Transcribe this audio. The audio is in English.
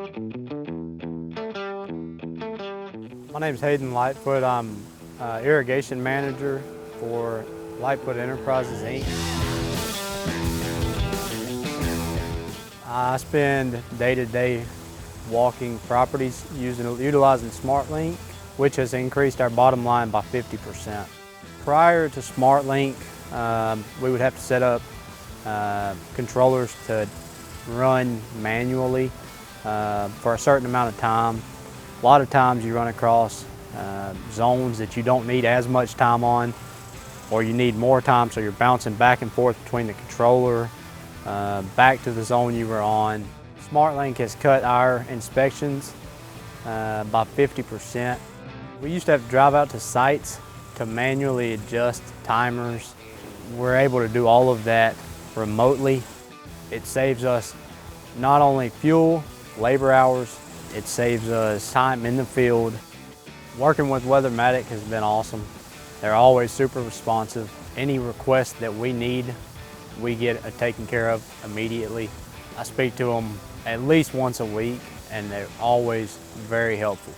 My name is Hayden Lightfoot. I'm Irrigation Manager for Lightfoot Enterprises, Inc. I spend day-to-day walking properties utilizing SmartLink, which has increased our bottom line by 50%. Prior to SmartLink, we would have to set up controllers to run manually for a certain amount of time. A lot of times you run across zones that you don't need as much time on, or you need more time, so you're bouncing back and forth between the controller, back to the zone you were on. SmartLink has cut our inspections by 50%. We used to have to drive out to sites to manually adjust timers. We're able to do all of that remotely. It saves us not only fuel, labor hours, it saves us time in the field. Working with Weathermatic has been awesome. They're always super responsive. Any request that we need, we get it taken care of immediately. I speak to them at least once a week, and they're always very helpful.